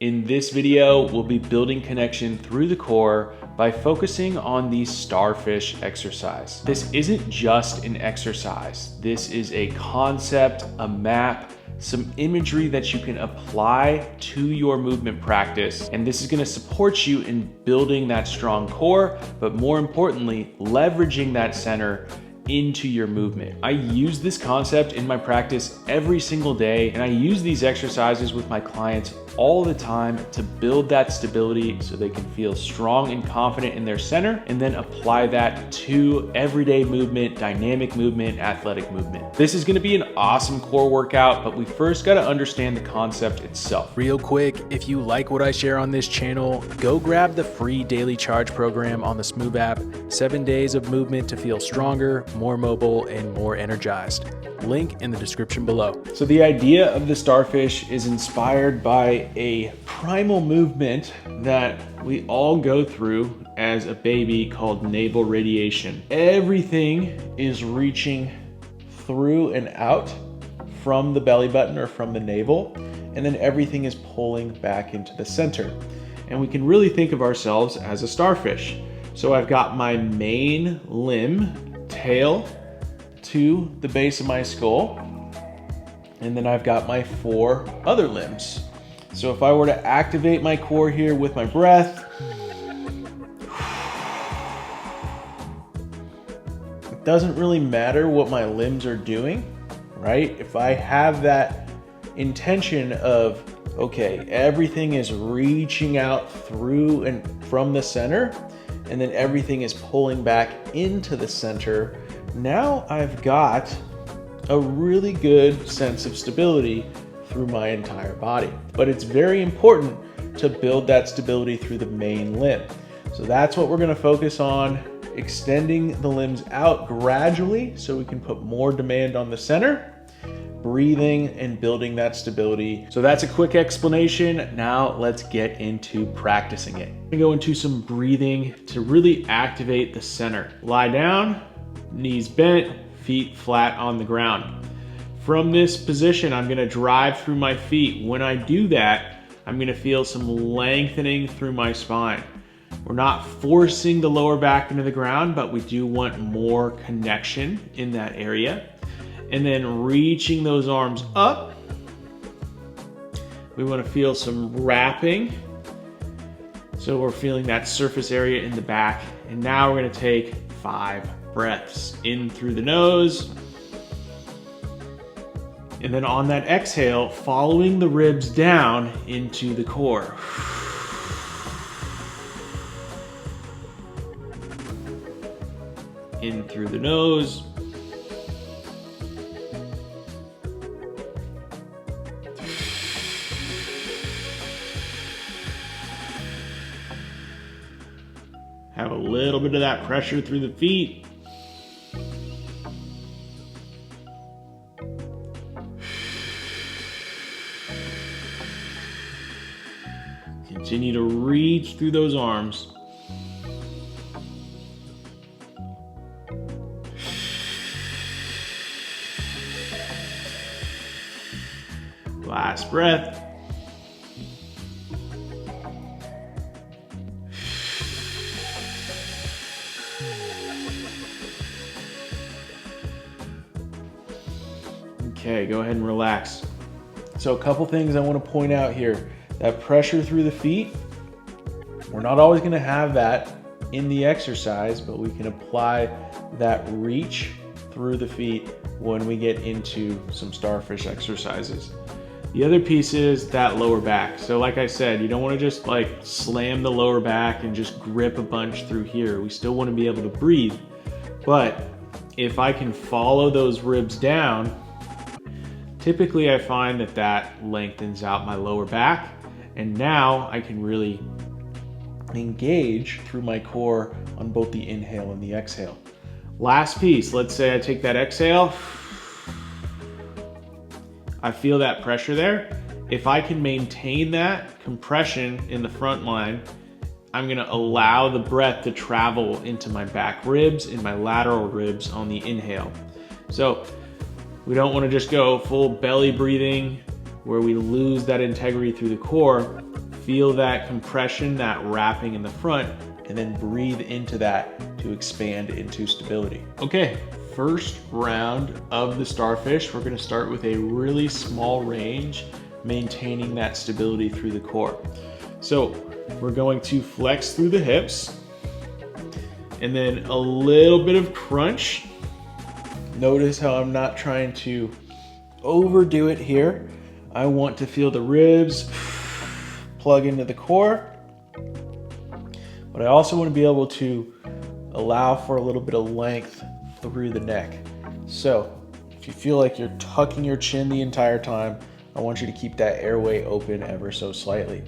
In this video, we'll be building connection through the core by focusing on the Starfish exercise. This isn't just an exercise. This is a concept, a map, some imagery that you can apply to your movement practice. And this is gonna support you in building that strong core, but more importantly, leveraging that center into your movement. I use this concept in my practice every single day, and I use these exercises with my clients all the time to build that stability so they can feel strong and confident in their center, and then apply that to everyday movement, dynamic movement, athletic movement. This is gonna be an awesome core workout, but we first gotta understand the concept itself. Real quick, if you like what I share on this channel, go grab the free daily charge program on the Smoov app, 7 days of movement to feel stronger, more mobile, and more energized. Link in the description below. So the idea of the Starfish is inspired by a primal movement that we all go through as a baby called navel radiation. Everything is reaching through and out from the belly button or from the navel, and then everything is pulling back into the center. And we can really think of ourselves as a starfish. So I've got my main limb, tail, to the base of my skull, and then I've got my 4 other limbs. So if I were to activate my core here with my breath, it doesn't really matter what my limbs are doing, right? If I have that intention of, okay, everything is reaching out through and from the center, and then everything is pulling back into the center, now I've got a really good sense of stability through my entire body. But it's very important to build that stability through the main limb. So that's what we're gonna focus on, extending the limbs out gradually so we can put more demand on the center, breathing and building that stability. So that's a quick explanation. Now let's get into practicing it. I'm gonna go into some breathing to really activate the center. Lie down, knees bent, feet flat on the ground. From this position, I'm gonna drive through my feet. When I do that, I'm gonna feel some lengthening through my spine. We're not forcing the lower back into the ground, but we do want more connection in that area. And then reaching those arms up. We wanna feel some wrapping. So we're feeling that surface area in the back. And now we're gonna take 5 breaths in through the nose. And then on that exhale, following the ribs down into the core. In through the nose. Have a little bit of that pressure through the feet. Continue to reach through those arms. Last breath. Okay, go ahead and relax. So a couple things I want to point out here. That pressure through the feet, we're not always going to have that in the exercise, but we can apply that reach through the feet when we get into some starfish exercises. The other piece is that lower back. So like I said, you don't want to just like slam the lower back and just grip a bunch through here. We still want to be able to breathe. But if I can follow those ribs down, typically I find that that lengthens out my lower back. And now I can really engage through my core on both the inhale and the exhale. Last piece, let's say I take that exhale. I feel that pressure there. If I can maintain that compression in the front line, I'm gonna allow the breath to travel into my back ribs and my lateral ribs on the inhale. So we don't wanna just go full belly breathing where we lose that integrity through the core. feel that compression, that wrapping in the front, and then breathe into that to expand into stability. Okay, first round of the Starfish, we're gonna start with a really small range, maintaining that stability through the core. So we're going to flex through the hips, and then a little bit of crunch. Notice how I'm not trying to overdo it here. I want to feel the ribs plug into the core, but I also want to be able to allow for a little bit of length through the neck. So if you feel like you're tucking your chin the entire time, I want you to keep that airway open ever so slightly.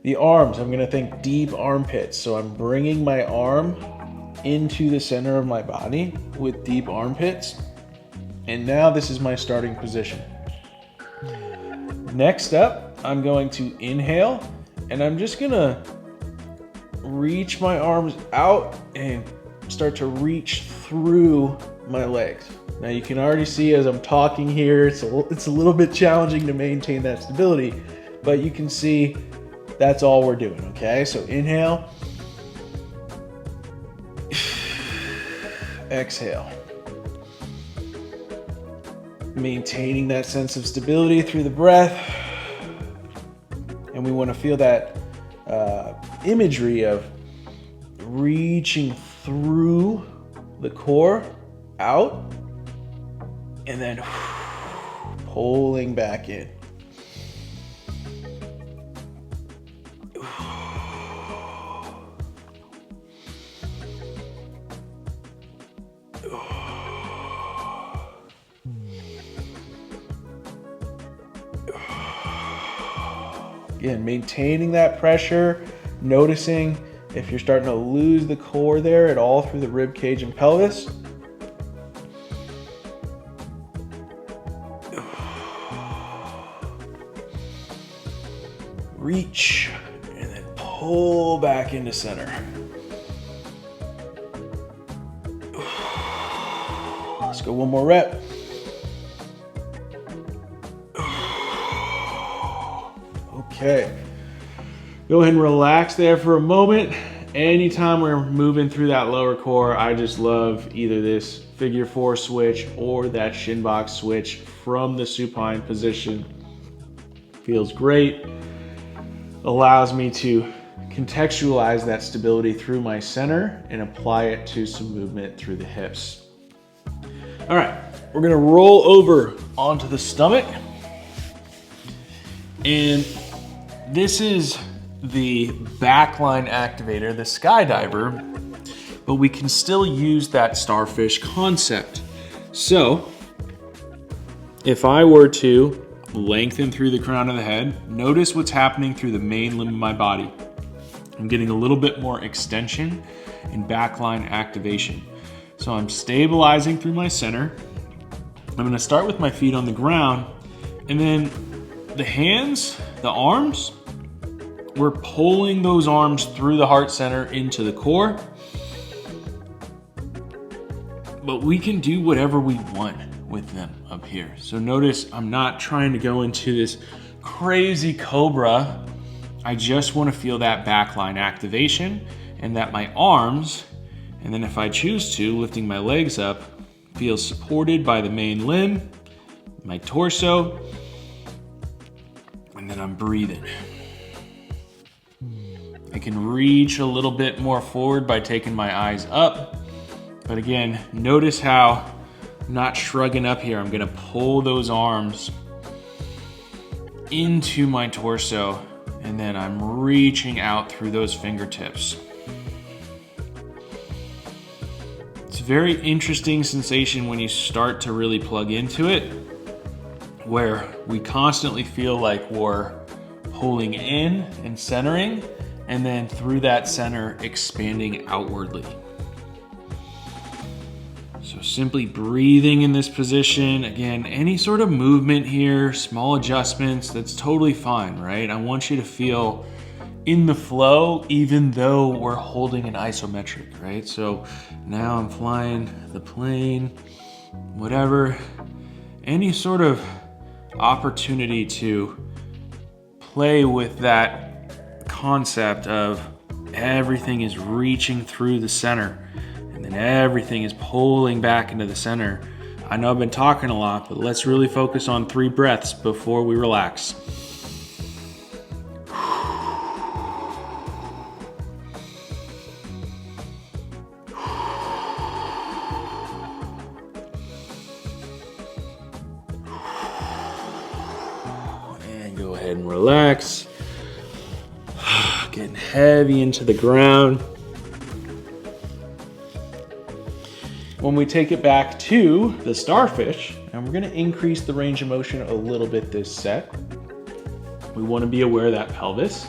The arms, I'm gonna think deep armpits. So I'm bringing my arm into the center of my body with deep armpits. And now this is my starting position. Next up, I'm going to inhale, and I'm just gonna reach my arms out and start to reach through my legs. Now you can already see as I'm talking here, it's a little bit challenging to maintain that stability, but you can see that's all we're doing, okay? So inhale, exhale. Maintaining that sense of stability through the breath. And we want to feel that imagery of reaching through the core out and then pulling back in. Again, maintaining that pressure, noticing if you're starting to lose the core there at all through the rib cage and pelvis. Reach and then pull back into center. Let's go one more rep. Okay, go ahead and relax there for a moment. Anytime we're moving through that lower core, I just love either this figure 4 switch or that shin box switch from the supine position. Feels great. Allows me to contextualize that stability through my center and apply it to some movement through the hips. All right, we're gonna roll over onto the stomach. And this is the backline activator, the Skydiver, but we can still use that Starfish concept. So if I were to lengthen through the crown of the head, notice what's happening through the main limb of my body. I'm getting a little bit more extension and backline activation. So I'm stabilizing through my center. I'm gonna start with my feet on the ground, and then the hands, the arms, we're pulling those arms through the heart center into the core. But we can do whatever we want with them up here. So notice I'm not trying to go into this crazy cobra. I just want to feel that backline activation and that my arms, and then if I choose to, lifting my legs up, feels supported by the main limb, my torso, and then I'm breathing. I can reach a little bit more forward by taking my eyes up. But again, notice how I'm not shrugging up here. I'm gonna pull those arms into my torso, and then I'm reaching out through those fingertips. It's a very interesting sensation when you start to really plug into it, where we constantly feel like we're pulling in and centering, and then through that center, expanding outwardly. So simply breathing in this position. Again, any sort of movement here, small adjustments, that's totally fine, right? I want you to feel in the flow, even though we're holding an isometric, right? So now I'm flying the plane, whatever, any sort of opportunity to play with that concept of everything is reaching through the center and then everything is pulling back into the center. I know I've been talking a lot, but let's really focus on 3 breaths before we relax. And go ahead and relax. Getting heavy into the ground. When we take it back to the Starfish, and we're gonna increase the range of motion a little bit this set. We wanna be aware of that pelvis,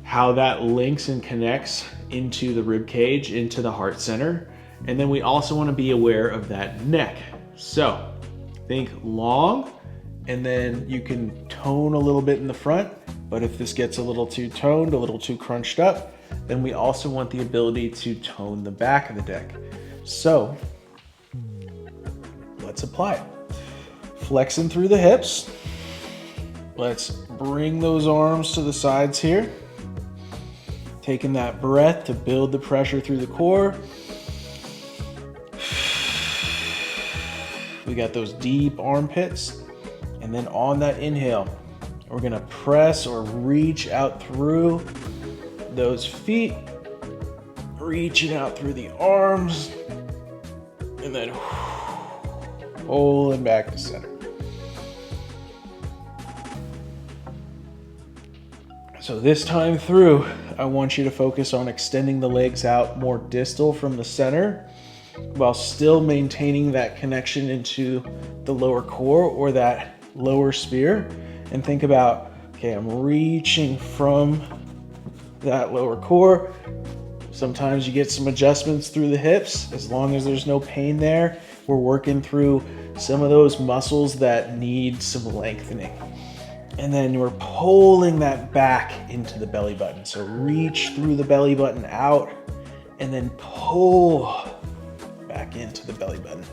how that links and connects into the rib cage, into the heart center. And then we also wanna be aware of that neck. So think long, and then you can tone a little bit in the front, but if this gets a little too toned, a little too crunched up, then we also want the ability to tone the back of the deck. So let's apply it. Flexing through the hips. Let's bring those arms to the sides here. Taking that breath to build the pressure through the core. We got those deep armpits. And then on that inhale, we're gonna press or reach out through those feet, reaching out through the arms, and then pulling back to center. So this time through, I want you to focus on extending the legs out more distal from the center while still maintaining that connection into the lower core or that lower spear. And think about, okay, I'm reaching from that lower core. Sometimes you get some adjustments through the hips. As long as there's no pain there, we're working through some of those muscles that need some lengthening. And then we're pulling that back into the belly button. So reach through the belly button out and then pull back into the belly button.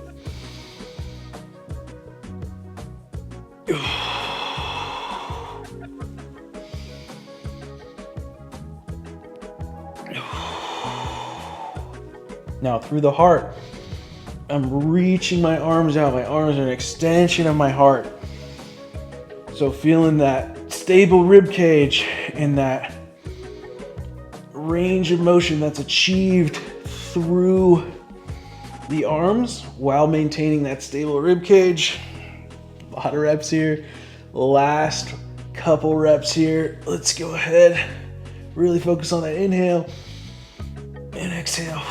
Now through the heart, I'm reaching my arms out. My arms are an extension of my heart. So feeling that stable rib cage and that range of motion that's achieved through the arms while maintaining that stable rib cage. A lot of reps here. Last couple reps here. Let's go ahead. Really focus on that inhale and exhale.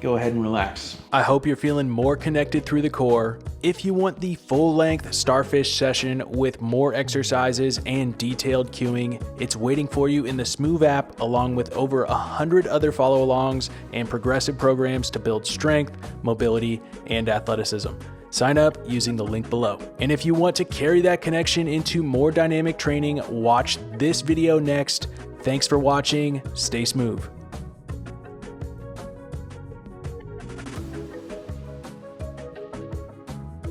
Go ahead and relax. I hope you're feeling more connected through the core. If you want the full-length Starfish session with more exercises and detailed cueing, it's waiting for you in the smoov app, along with over 100 other follow-alongs and progressive programs to build strength, mobility, and athleticism. Sign up using the link below. And if you want to carry that connection into more dynamic training, watch this video next. Thanks for watching. Stay smoov.